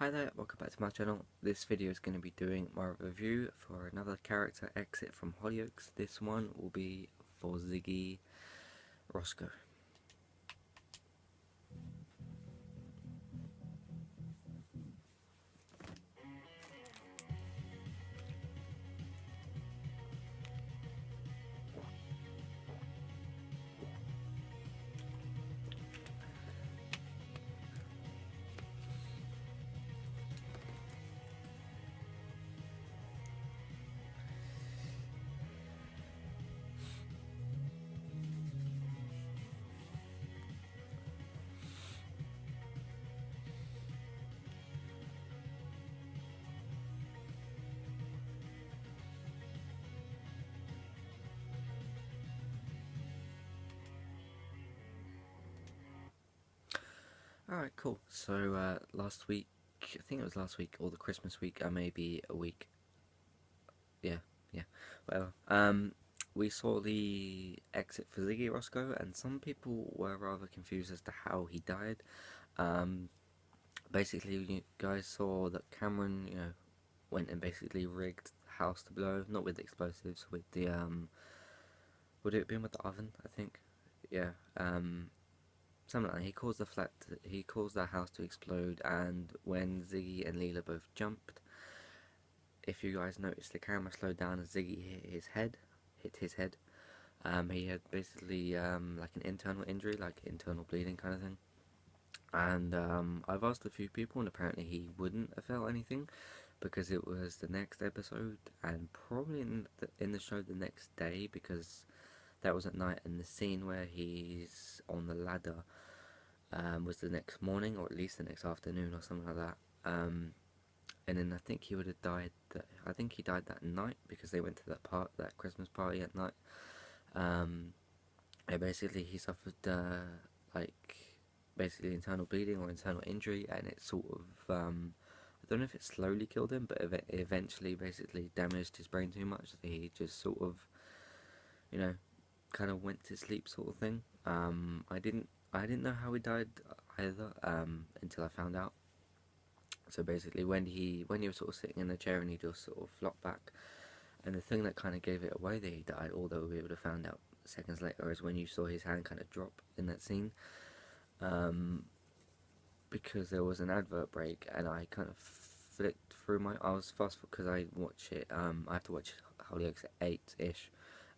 Hi there, welcome back to my channel. This video is going to be doing my review for another character exit from Hollyoaks. This one will be for Ziggy Roscoe. Alright, cool. So last week, I think it was last week or the Christmas week, maybe a week. Yeah, whatever. We saw the exit for Ziggy Roscoe, and some people were rather confused as to how he died. Um, Basically, you guys saw that Cameron, went and basically rigged the house to blow, not with explosives, with the would it have been with the oven? I think, yeah. Something like that. He caused the house to explode, and when Ziggy and Leela both jumped, if you guys noticed, the camera slowed down as Ziggy hit his head. He had basically like an internal injury, like internal bleeding kind of thing. And I've asked a few people, and apparently he wouldn't have felt anything because it was the next episode, and probably in the show the next day, because that was at night, and the scene where he's on the ladder was the next morning, or at least the next afternoon, or something like that. And then I think he would have died. I think he died that night because they went to that Christmas party at night. Um, and basically he suffered like basically internal bleeding or internal injury, and it sort of I don't know if it slowly killed him, but it eventually basically damaged his brain too much that he just sort of, you know, kind of went to sleep, sort of thing. I didn't know how he died either until I found out. So basically, when he was sort of sitting in the chair and he just sort of flopped back, and the thing that kind of gave it away that he died, although we would have found out seconds later, is when you saw his hand kind of drop in that scene. Um, because there was an advert break, and I kind of flicked through I was fast because I watch it. I have to watch Hollyoaks at 8-ish.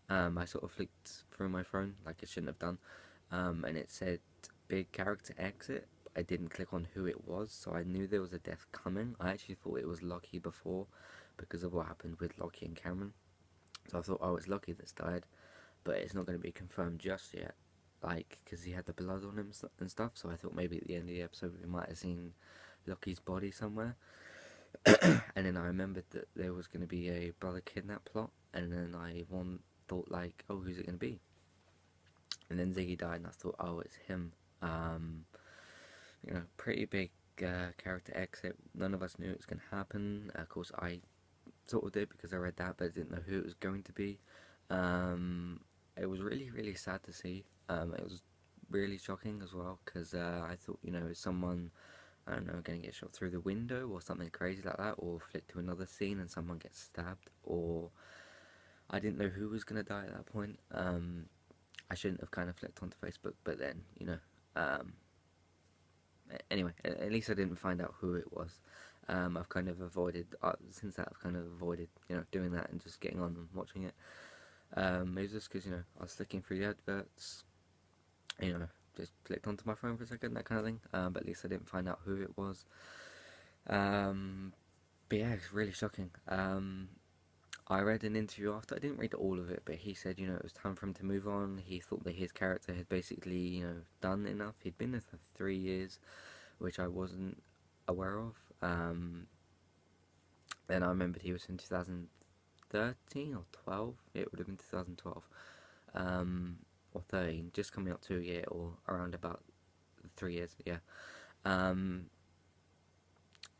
I sort of flicked through my phone like I shouldn't have done, and it said big character exit. I didn't click on who it was, so I knew there was a death coming. I actually thought it was Lockie before, because of what happened with Lockie and Cameron. So I thought, oh, it's Lockie that's died, but it's not going to be confirmed just yet, like, because he had the blood on him and stuff. So I thought maybe at the end of the episode we might have seen Lockie's body somewhere. And then I remembered that there was going to be a brother kidnap plot, and then thought like, oh, who's it going to be? And then Ziggy died, and I thought, oh, it's him. Um, Pretty big character exit. None of us knew it was going to happen. Of course, I sort of did because I read that, but I didn't know who it was going to be. It was really, really sad to see. It was really shocking as well, because I thought, is someone, I don't know, going to get shot through the window or something crazy like that, or flick to another scene and someone gets stabbed, or I didn't know who was going to die at that point. I shouldn't have kind of flicked onto Facebook, but then, um, anyway, at least I didn't find out who it was. I've kind of avoided, since that, I've kind of avoided, doing that and just getting on and watching it. It was just because, I was flicking through the adverts, just clicked onto my phone for a second, that kind of thing. But at least I didn't find out who it was. But yeah, it's really shocking. I read an interview after, I didn't read all of it, but he said, it was time for him to move on. He thought that his character had basically, done enough. He'd been there for 3 years, which I wasn't aware of. Then I remembered he was in 2013 or 12. It would have been 2012, or 13, just coming up to a year, or around about 3 years. Yeah. Um,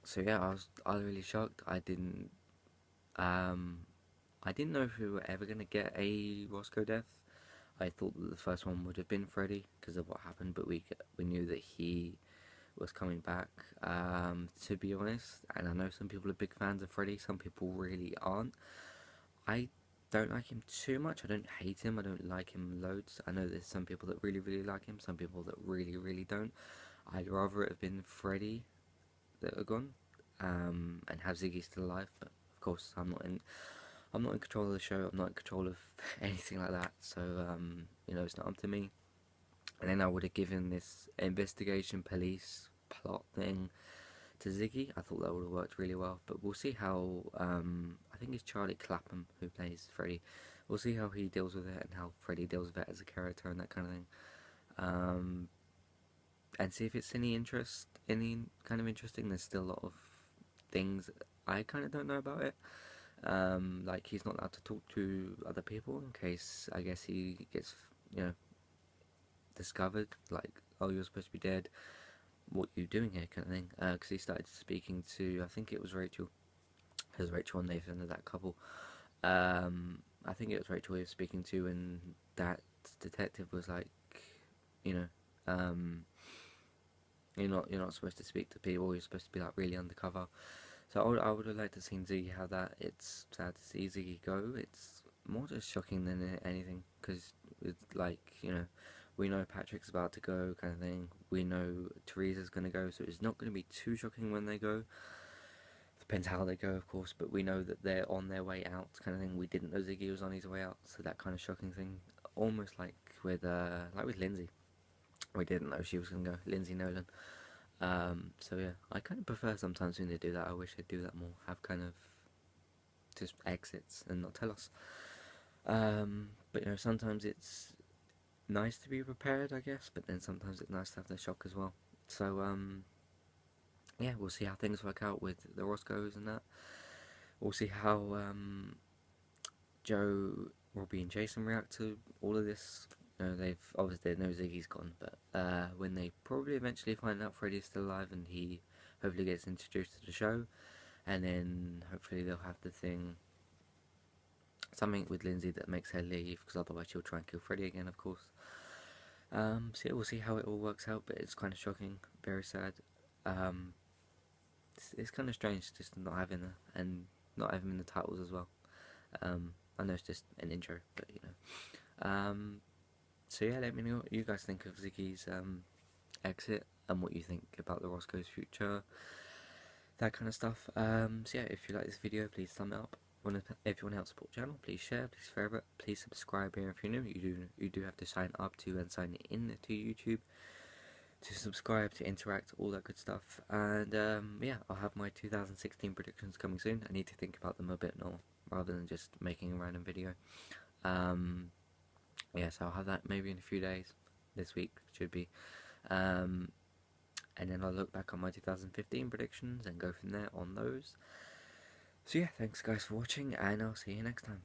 so yeah, I was really shocked. I didn't know if we were ever gonna get a Roscoe death. I thought that the first one would have been Freddy because of what happened, but we knew that was coming back. To be honest, and I know some people are big fans of Freddy, some people really aren't. I don't like him too much. I don't hate him. I don't like him loads. I know there's some people that really, really like him. Some people that really, really don't. I'd rather it have been Freddy that are gone, and have Ziggy still alive. But of course, I'm not in control of the show. I'm not in control of anything like that. So it's not up to me. And then I would have given this investigation police plot thing to Ziggy. I thought that would have worked really well. But we'll see how. I think it's Charlie Clapham who plays Freddy. We'll see how he deals with it and how Freddy deals with it as a character and that kind of thing. Um, and see if it's any kind of interesting. There's still a lot of things I kind of don't know about it. Like he's not allowed to talk to other people in case I guess he gets discovered. Like, oh, you're supposed to be dead. What are you doing here, kind of thing. Because he started speaking to, I think it was Rachel. Because Rachel and Nathan are that couple. I think it was Rachel he was speaking to, and that detective was like, you know, you're not supposed to speak to people. You're supposed to be like really undercover. So I would have liked to seen Ziggy have that. It's sad to see Ziggy go. It's more just shocking than anything because it's like we know Patrick's about to go, kind of thing. We know Teresa's gonna go, so it's not gonna be too shocking when they go. Depends how they go, of course, but we know that they're on their way out, kind of thing. We didn't know Ziggy was on his way out, so that kind of shocking thing. Almost like with Lindsay, we didn't know she was gonna go. Lindsay Nolan. So yeah, I kind of prefer sometimes when they do that. I wish they'd do that more. Have kind of just exits and not tell us. But sometimes it's nice to be prepared, I guess. But then sometimes it's nice to have the shock as well. So yeah, we'll see how things work out with the Roscoes and that. We'll see how Joe, Robbie, and Jason react to all of this. They've obviously they know Ziggy's gone, but when they probably eventually find out Freddy's still alive and he hopefully gets introduced to the show, and then hopefully they'll have the thing, something with Lindsay that makes her leave, because otherwise she'll try and kill Freddy again, of course. So yeah, we'll see how it all works out, but it's kind of shocking, very sad. It's kind of strange just not having and not having the titles as well. I know it's just an intro, but So yeah, let me know what you guys think of Ziggy's exit and what you think about the Roscoe's future, that kind of stuff. So yeah, if you like this video, please thumb it up. If you want to help support the channel, please share, please favorite, please subscribe here if you're new. You do have to sign up to and sign in to YouTube to subscribe, to interact, all that good stuff. And yeah, I'll have my 2016 predictions coming soon. I need to think about them a bit more rather than just making a random video. Yeah, so I'll have that maybe in a few days. This week should be. And then I'll look back on my 2015 predictions and go from there on those. So yeah, thanks guys for watching, and I'll see you next time.